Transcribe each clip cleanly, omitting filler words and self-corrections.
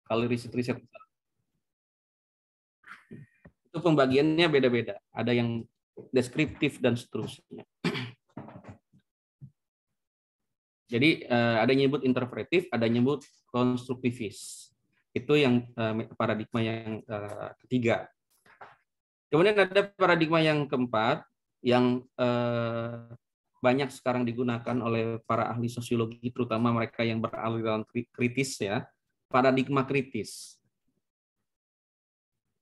Kalau riset-riset itu pembagiannya beda-beda. Ada yang deskriptif dan seterusnya. Jadi ada yang nyebut interpretif, ada yang nyebut konstruktivis. Itu yang paradigma yang ketiga. Kemudian ada paradigma yang keempat yang banyak sekarang digunakan oleh para ahli sosiologi, terutama mereka yang beraliran kritis ya, paradigma kritis.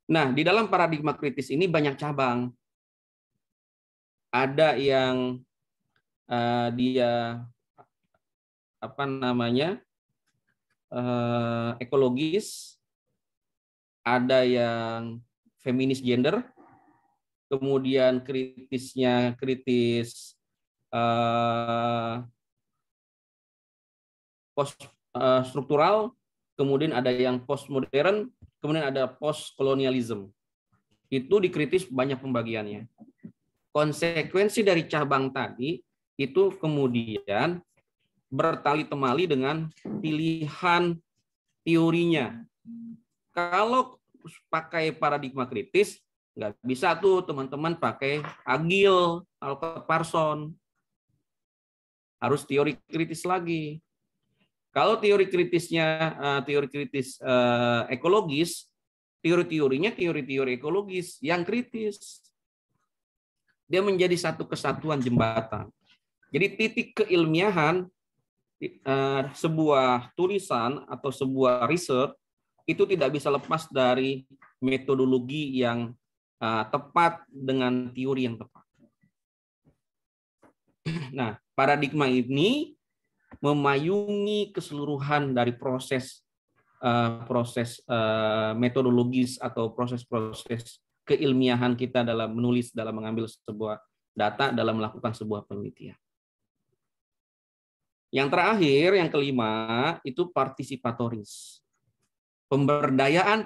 Nah, di dalam paradigma kritis ini banyak cabang. Ada yang dia apa namanya ekologis, ada yang feminis gender, kemudian kritisnya kritis post struktural, kemudian ada yang postmodern, kemudian ada post kolonialisme. Itu dikritis banyak pembagiannya. Konsekuensi dari cabang tadi itu kemudian bertali temali dengan pilihan teorinya. Kalau pakai paradigma kritis, nggak bisa tuh teman-teman pakai Agil, Alcott Parson. Harus teori kritis lagi. Kalau teori kritisnya, teori kritis ekologis, teori-teorinya teori-teori ekologis yang kritis. Dia menjadi satu kesatuan jembatan. Jadi titik keilmiahan sebuah tulisan atau sebuah riset itu tidak bisa lepas dari metodologi yang tepat dengan teori yang tepat. Nah, paradigma ini memayungi keseluruhan dari proses metodologis atau proses-proses keilmiahan kita dalam menulis, dalam mengambil sebuah data, dalam melakukan sebuah penelitian. Yang terakhir, yang kelima, itu partisipatoris. Pemberdayaan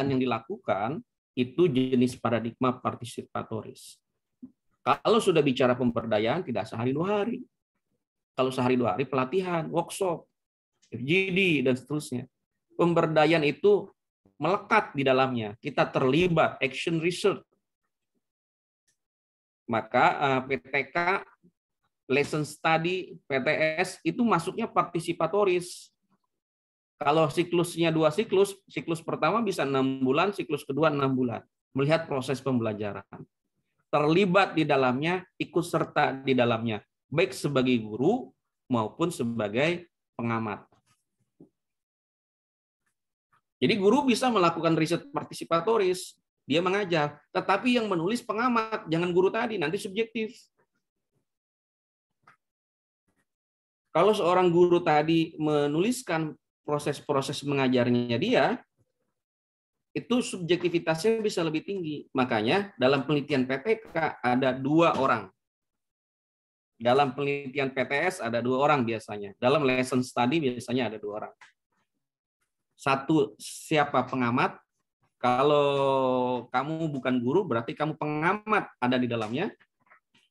yang dilakukan itu jenis paradigma partisipatoris. Kalau sudah bicara pemberdayaan, tidak sehari dua hari. Kalau sehari dua hari, pelatihan, workshop, FGD, dan seterusnya. Pemberdayaan itu melekat di dalamnya. Kita terlibat, action research. Maka PTK, lesson study, PTS, itu masuknya partisipatoris. Kalau siklusnya 2 siklus, siklus pertama bisa 6 bulan, siklus kedua 6 bulan. Melihat proses pembelajaran. Terlibat di dalamnya, ikut serta di dalamnya. Baik sebagai guru maupun sebagai pengamat. Jadi guru bisa melakukan riset partisipatoris. Dia mengajar. Tetapi yang menulis pengamat, jangan guru tadi, nanti subjektif. Kalau seorang guru tadi menuliskan proses-proses mengajarnya dia, itu subjektivitasnya bisa lebih tinggi. Makanya dalam penelitian PTK ada 2 orang. Dalam penelitian PTS ada 2 orang biasanya. Dalam lesson study biasanya ada 2 orang. Satu, siapa pengamat. Kalau kamu bukan guru, berarti kamu pengamat ada di dalamnya.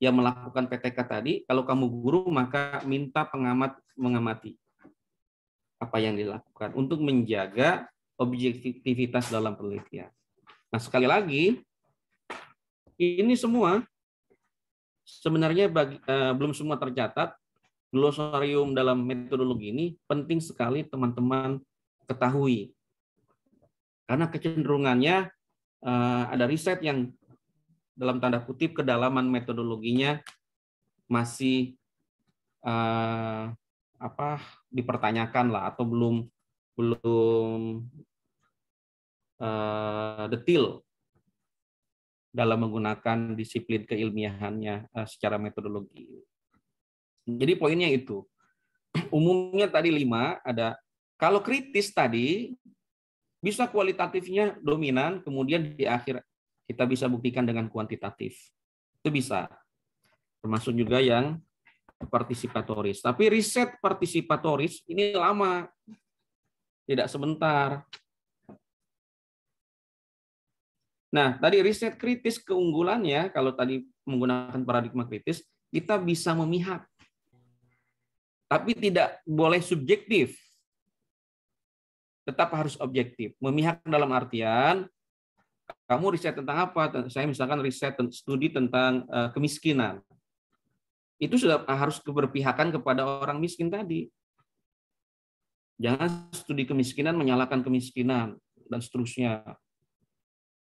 Yang melakukan PTK tadi, kalau kamu guru, maka minta pengamat mengamati apa yang dilakukan untuk menjaga objektivitas dalam penelitian. Nah, sekali lagi, ini semua sebenarnya belum semua tercatat. Glosarium dalam metodologi ini penting sekali teman-teman ketahui. Karena kecenderungannya ada riset yang dalam tanda kutip kedalaman metodologinya masih dipertanyakan lah atau belum detail dalam menggunakan disiplin keilmiahannya secara metodologi. Jadi poinnya itu. Umumnya tadi 5 ada. Kalau kritis tadi bisa kualitatifnya dominan, kemudian di akhir kita bisa buktikan dengan kuantitatif. Itu bisa. Termasuk juga yang partisipatoris. Tapi riset partisipatoris ini lama. Tidak sebentar. Nah, tadi riset kritis keunggulannya, kalau tadi menggunakan paradigma kritis, kita bisa memihak. Tapi tidak boleh subjektif. tetap harus objektif. Memihak dalam artian, kamu riset tentang apa? Saya misalkan riset studi tentang kemiskinan. Itu sudah harus keberpihakan kepada orang miskin tadi. Jangan studi kemiskinan menyalahkan kemiskinan dan seterusnya.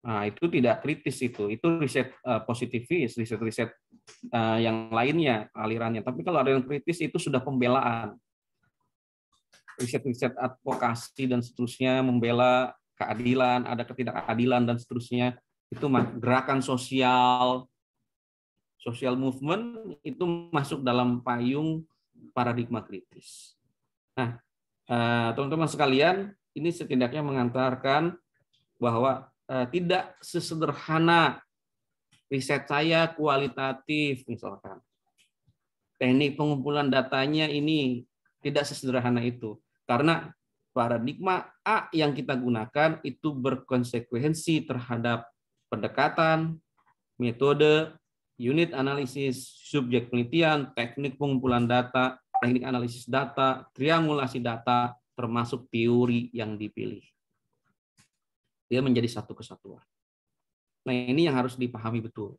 Nah, itu tidak kritis itu. Itu riset positivis, riset-riset yang lainnya alirannya. Tapi kalau ada yang kritis itu sudah pembelaan. Riset-riset advokasi dan seterusnya, membela keadilan, ada ketidakadilan dan seterusnya. Itu gerakan sosial, social movement itu masuk dalam payung paradigma kritis. Nah, teman-teman sekalian, ini setidaknya mengantarkan bahwa tidak sesederhana riset saya kualitatif misalkan. Teknik pengumpulan datanya ini tidak sesederhana itu. Karena paradigma A yang kita gunakan itu berkonsekuensi terhadap pendekatan, metode, unit analisis, subjek penelitian, teknik pengumpulan data, teknik analisis data, triangulasi data, termasuk teori yang dipilih. Dia menjadi satu kesatuan. Nah, ini yang harus dipahami betul.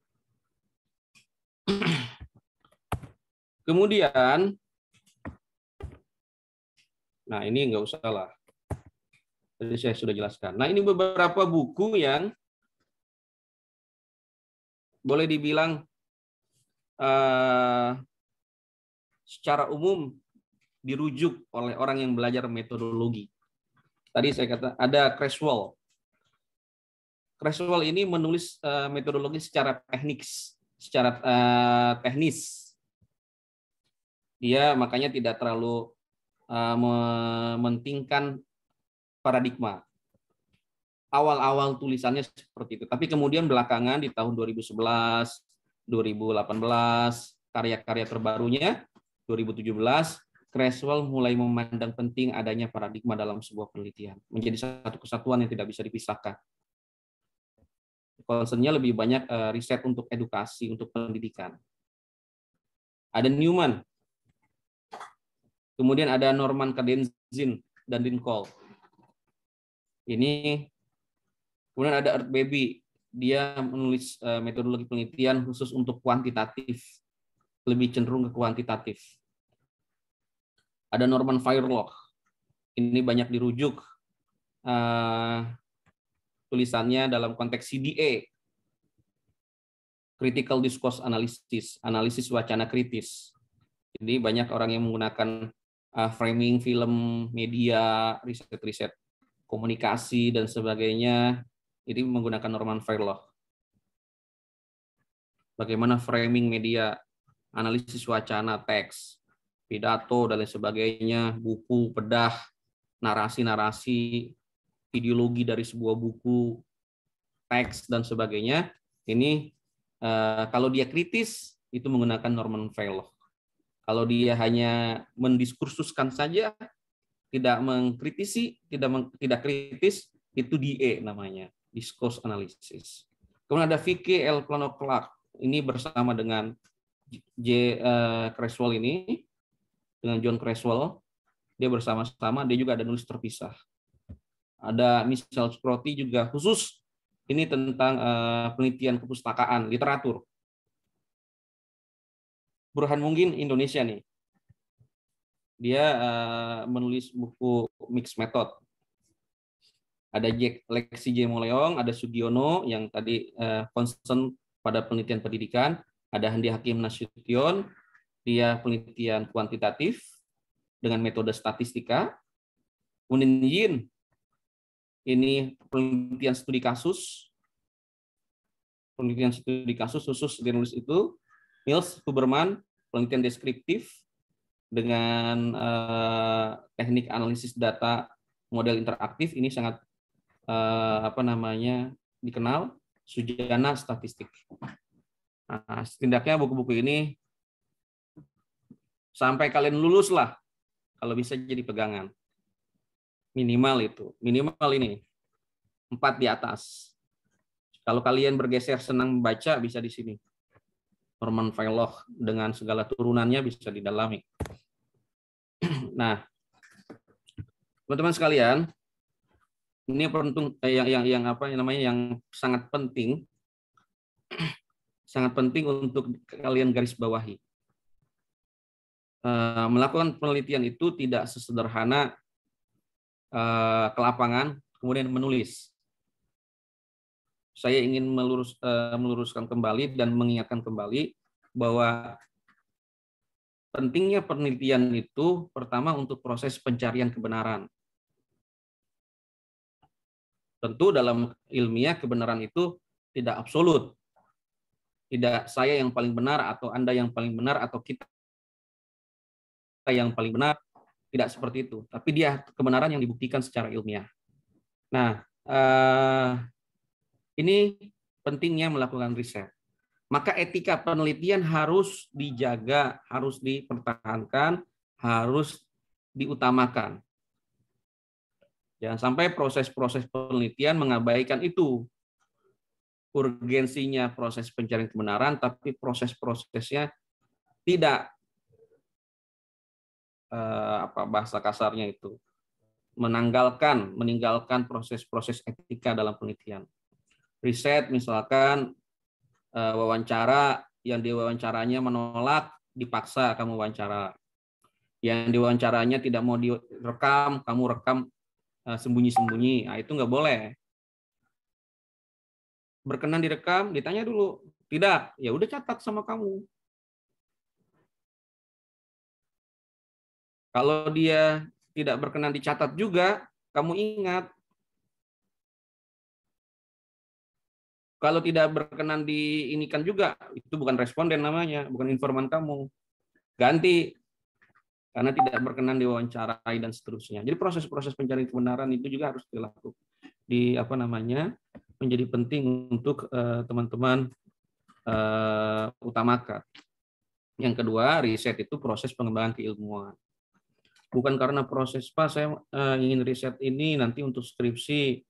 Kemudian, nah ini nggak usah lah. Tadi saya sudah jelaskan. Nah, ini beberapa buku yang boleh dibilang secara umum dirujuk oleh orang yang belajar metodologi. Tadi saya kata ada Creswell. Creswell ini menulis metodologi secara teknis. Dia makanya tidak terlalu mementingkan paradigma. Awal-awal tulisannya seperti itu. Tapi kemudian belakangan di tahun 2011, 2018, karya-karya terbarunya 2017, Creswell mulai memandang penting adanya paradigma dalam sebuah penelitian. Menjadi satu kesatuan yang tidak bisa dipisahkan. Concernnya lebih banyak riset untuk edukasi, untuk pendidikan. Ada Newman. Kemudian ada Norman Kadenzin dan Lincoln. Ini kemudian ada Art Beby. Dia menulis metodologi penelitian khusus untuk kuantitatif, lebih cenderung ke kuantitatif. Ada Norman Fairlock. Ini banyak dirujuk tulisannya dalam konteks CDA, Critical Discourse Analysis, analisis wacana kritis. Jadi banyak orang yang menggunakan framing film, media, riset-riset komunikasi dan sebagainya. Jadi menggunakan Norman Fairlock. Bagaimana framing media, analisis wacana, teks, pidato dan lain sebagainya, buku, bedah, narasi-narasi, ideologi dari sebuah buku, teks dan sebagainya. Ini kalau dia kritis itu menggunakan Norman Fairlock. Kalau dia hanya mendiskursuskan saja, tidak mengkritisi, tidak kritis, itu DA namanya, discourse analysis. Kemudian ada Vicky L. Clark, ini bersama dengan Creswell ini, dengan John Creswell, dia bersama-sama, dia juga ada nulis terpisah. Ada Michel Scroti juga khusus, ini tentang penelitian kepustakaan, literatur. Burhan Mungkin Indonesia nih. Dia menulis buku Mixed Method. Ada Lexi J. Moleong, ada Sugiono yang tadi concern pada penelitian pendidikan, ada Handi Hakim Nasution, dia penelitian kuantitatif dengan metode statistika. Kemudian Yin, ini penelitian studi kasus khusus dia nulis itu. Mills Huberman, penelitian deskriptif dengan teknik analisis data model interaktif, ini sangat dikenal. Sujana statistik. Nah, setidaknya buku-buku ini sampai kalian lulus lah, kalau bisa jadi pegangan. Minimal itu, minimal ini 4 di atas. Kalau kalian bergeser senang membaca, bisa di sini. Norman Fairlock dengan segala turunannya bisa didalami. Nah, teman-teman sekalian, Ini penting yang apa namanya yang sangat penting untuk kalian garis bawahi. Melakukan penelitian itu tidak sesederhana ke lapangan kemudian menulis. Saya ingin meluruskan kembali dan mengingatkan kembali bahwa pentingnya penelitian itu pertama untuk proses pencarian kebenaran. Tentu dalam ilmiah kebenaran itu tidak absolut. Tidak saya yang paling benar atau Anda yang paling benar atau kita yang paling benar, tidak seperti itu. Tapi dia kebenaran yang dibuktikan secara ilmiah. Nah, ini pentingnya melakukan riset. Maka etika penelitian harus dijaga, harus dipertahankan, harus diutamakan. Jangan sampai proses-proses penelitian mengabaikan itu. Urgensinya proses pencarian kebenaran, tapi proses-prosesnya tidak bahasa kasarnya itu meninggalkan proses-proses etika dalam penelitian. Riset misalkan wawancara yang diwawancaranya menolak, dipaksa kamu wawancara. Yang diwawancaranya tidak mau direkam, kamu rekam sembunyi-sembunyi. Nah, itu nggak boleh. Berkenan direkam, ditanya dulu. Tidak, ya udah catat sama kamu. Kalau dia tidak berkenan dicatat juga, kamu ingat. Kalau tidak berkenan diinikan juga, itu bukan responden namanya, bukan informan kamu. Ganti, karena tidak berkenan diwawancarai dan seterusnya. Jadi proses-proses pencarian kebenaran itu juga harus dilakukan. Menjadi penting untuk teman-teman utamakan. Yang kedua, riset itu proses pengembangan keilmuan. Bukan karena proses, Pak, saya ingin riset ini nanti untuk skripsi.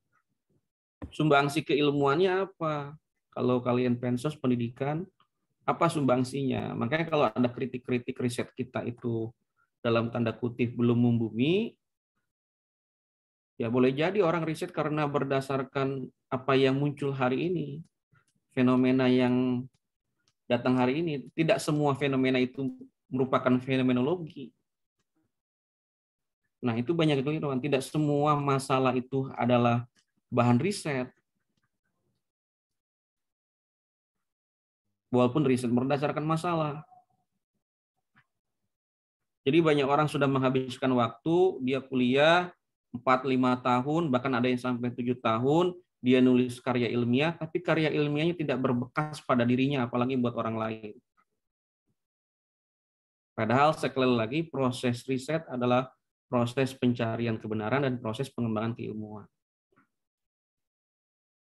Sumbangsi keilmuannya apa? Kalau kalian pensos pendidikan, apa sumbangsinya? Makanya kalau ada kritik-kritik riset kita itu dalam tanda kutip belum membumi, ya boleh jadi orang riset karena berdasarkan apa yang muncul hari ini, fenomena yang datang hari ini. Tidak semua fenomena itu merupakan fenomenologi. Nah, itu banyak kekeliruan. Tidak semua masalah itu adalah bahan riset. Walaupun riset berdasarkan masalah. Jadi banyak orang sudah menghabiskan waktu, dia kuliah 4-5 tahun, bahkan ada yang sampai 7 tahun, dia nulis karya ilmiah, tapi karya ilmiahnya tidak berbekas pada dirinya, apalagi buat orang lain. Padahal sekali lagi proses riset adalah proses pencarian kebenaran dan proses pengembangan keilmuan.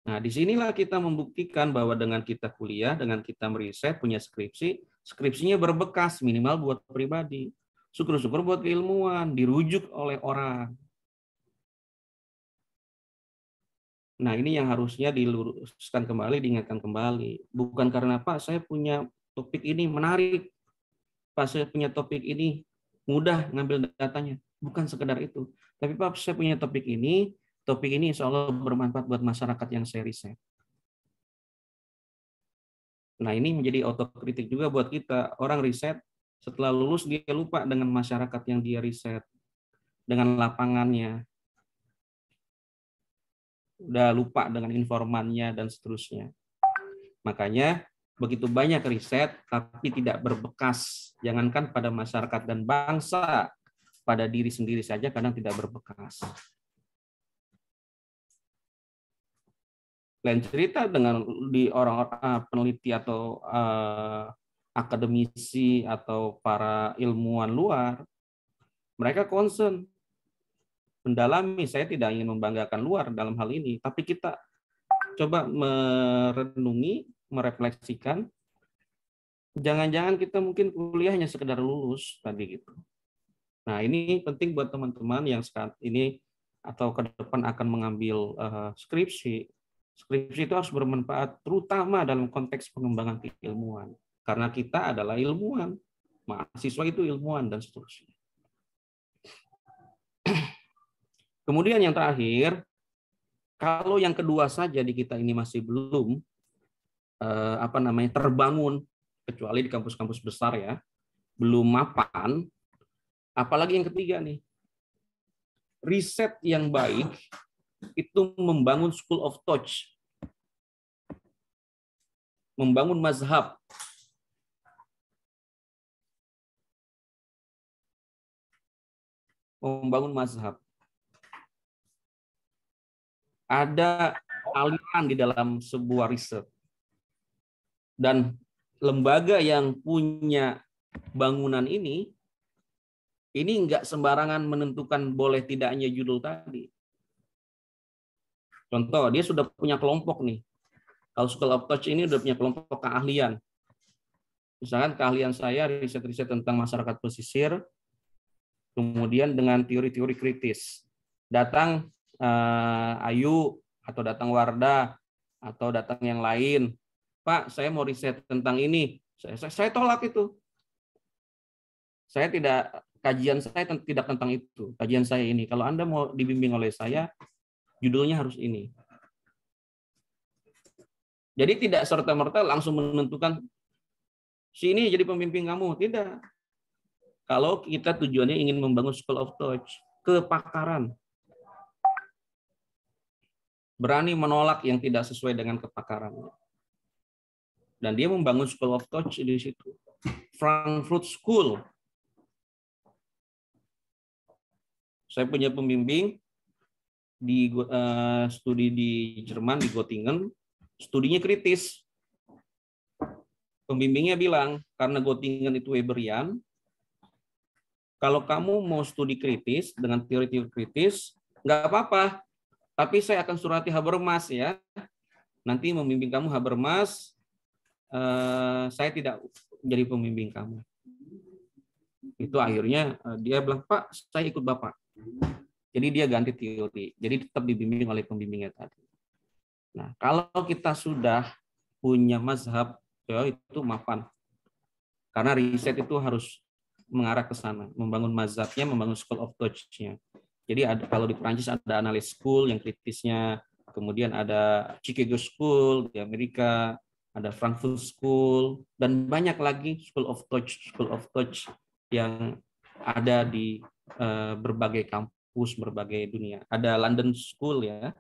Nah, disinilah kita membuktikan bahwa dengan kita kuliah, dengan kita meriset, punya skripsi, skripsinya berbekas minimal buat pribadi. Syukur-syukur buat keilmuan, dirujuk oleh orang. Nah, ini yang harusnya diluruskan kembali, diingatkan kembali. Bukan karena, Pak, saya punya topik ini menarik. Pak, saya punya topik ini mudah ngambil datanya. Bukan sekedar itu. Tapi, Pak, saya punya topik ini insya Allah bermanfaat buat masyarakat yang saya riset. Nah, ini menjadi otokritik juga buat kita. Orang riset, setelah lulus dia lupa dengan masyarakat yang dia riset, dengan lapangannya. Udah lupa dengan informannya dan seterusnya. Makanya begitu banyak riset tapi tidak berbekas. Jangankan pada masyarakat dan bangsa, pada diri sendiri saja kadang tidak berbekas. Lain cerita dengan di orang peneliti atau akademisi atau para ilmuwan luar, mereka concern mendalami. Saya tidak ingin membanggakan luar dalam hal ini, tapi kita coba merenungi, merefleksikan. Jangan-jangan kita mungkin kuliahnya sekedar lulus tadi gitu. Nah, ini penting buat teman-teman yang saat ini atau ke depan akan mengambil skripsi. Skripsi itu harus bermanfaat, terutama dalam konteks pengembangan keilmuan. Karena kita adalah ilmuwan, mahasiswa itu ilmuwan, dan seterusnya. Kemudian yang terakhir, Kalau yang kedua saja di kita ini masih belum terbangun, kecuali di kampus-kampus besar ya, belum mapan, apalagi yang ketiga nih. Riset yang baik itu membangun school of thought, membangun mazhab. Membangun mazhab. Ada aliran di dalam sebuah riset. Dan lembaga yang punya bangunan ini nggak sembarangan menentukan boleh tidaknya judul tadi. Contoh, dia sudah punya kelompok nih. Kalau School of Thought ini udah punya kelompok keahlian. Misalkan keahlian saya riset-riset tentang masyarakat pesisir, kemudian dengan teori-teori kritis. Datang Ayu atau datang Wardah atau datang yang lain, Pak, saya mau riset tentang ini. Saya tolak itu. Kajian saya tidak tentang itu. Kajian saya ini. Kalau Anda mau dibimbing oleh saya, judulnya harus ini. Jadi tidak serta-merta langsung menentukan si ini jadi pembimbing kamu. Tidak. Kalau kita tujuannya ingin membangun School of Thought, kepakaran. Berani menolak yang tidak sesuai dengan kepakarannya. Dan dia membangun School of Thought di situ. Frankfurt School. Saya punya pembimbing di studi di Jerman, di Göttingen, studinya kritis. Pembimbingnya bilang, karena Göttingen itu Weberian, kalau kamu mau studi kritis dengan teori-teori kritis, nggak apa-apa. Tapi saya akan surati Habermas ya. Nanti membimbing kamu Habermas, saya tidak jadi pembimbing kamu. Itu akhirnya dia bilang, Pak, saya ikut Bapak. Jadi dia ganti teori. Jadi tetap dibimbing oleh pembimbingnya tadi. Nah, kalau kita sudah punya mazhab, ya itu mapan. Karena riset itu harus mengarah ke sana, membangun mazhabnya, membangun school of thought-nya. Jadi kalau di Perancis ada analyst school yang kritisnya, kemudian ada Chicago School di Amerika, ada Frankfurt School, dan banyak lagi school of thought yang ada di berbagai kampus, berbagai dunia. Ada London School ya,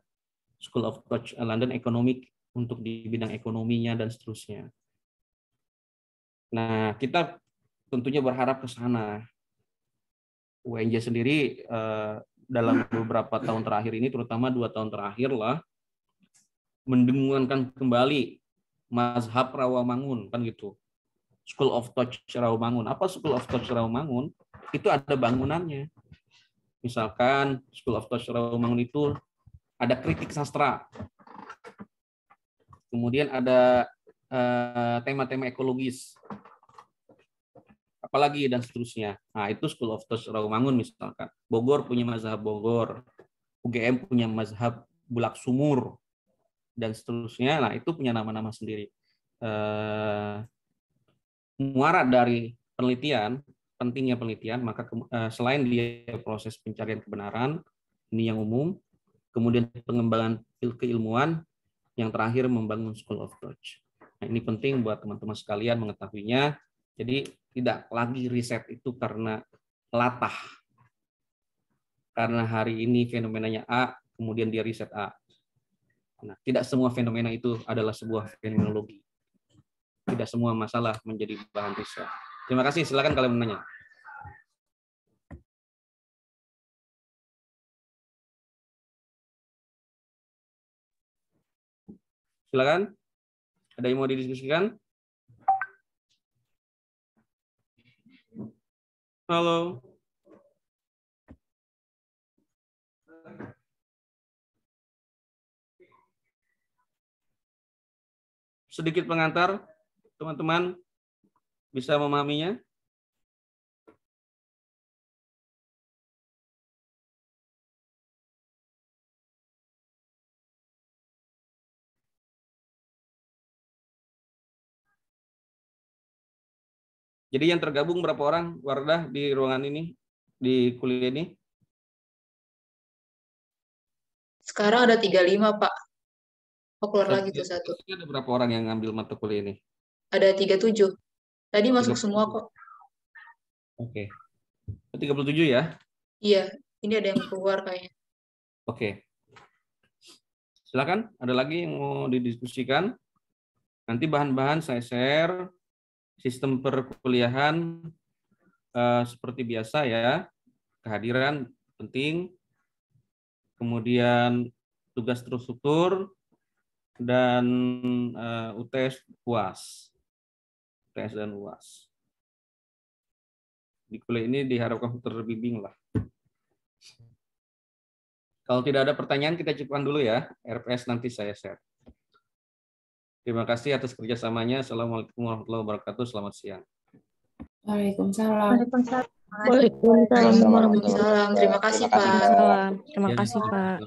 School of Thought, London Economic untuk di bidang ekonominya dan seterusnya. Nah, kita tentunya berharap ke sana. UNJ sendiri dalam beberapa tahun terakhir ini, terutama 2 tahun terakhir lah, mendengungkan kembali mazhab Rawamangun, kan gitu. School of Thought Rawamangun. Apa School of Thought Rawamangun? Itu ada bangunannya. Misalkan School of Thought Rawamangun itu ada kritik sastra. Kemudian ada tema-tema ekologis. Apalagi dan seterusnya. Nah, itu School of Thought Rawamangun misalkan. Bogor punya mazhab Bogor. UGM punya mazhab Bulak Sumur dan seterusnya. Nah, itu punya nama-nama sendiri. Muara dari penelitian, pentingnya penelitian, maka selain dia proses pencarian kebenaran, ini yang umum, kemudian pengembangan keilmuan, yang terakhir membangun School of Thought. Nah, ini penting buat teman-teman sekalian mengetahuinya. Jadi tidak lagi riset itu karena latah. Karena hari ini fenomenanya A, kemudian dia riset A. Nah, tidak semua fenomena itu adalah sebuah fenomenologi. Tidak semua masalah menjadi bahan riset. Terima kasih, silakan kalian menanya. Silakan. Ada yang mau didiskusikan? Halo. Sedikit pengantar, teman-teman bisa memahaminya? Jadi yang tergabung berapa orang, Wardah, di ruangan ini, di kuliah ini? Sekarang ada 35, Pak. Oh, keluar lagi tuh satu. Ada berapa orang yang ngambil mata kuliah ini? Ada 37. Tadi masuk semua 37. kok. Oke. 37 ya? Iya, ini ada yang keluar kayaknya. Oke. Silakan, ada lagi yang mau didiskusikan? Nanti bahan-bahan saya share, sistem perkuliahan seperti biasa ya, kehadiran penting, kemudian tugas terstruktur, dan UTS UAS. UTS dan UAS. Di kuliah ini diharapkan terbimbing lah. Kalau tidak ada pertanyaan, kita cukupkan dulu ya. RPS nanti saya share. Terima kasih atas kerjasamanya. Assalamualaikum warahmatullahi wabarakatuh. Selamat siang. Waalaikumsalam. Waalaikumsalam warahmatullahi wabarakatuh. Terima kasih, Pak. Terima kasih, Ya, Pak.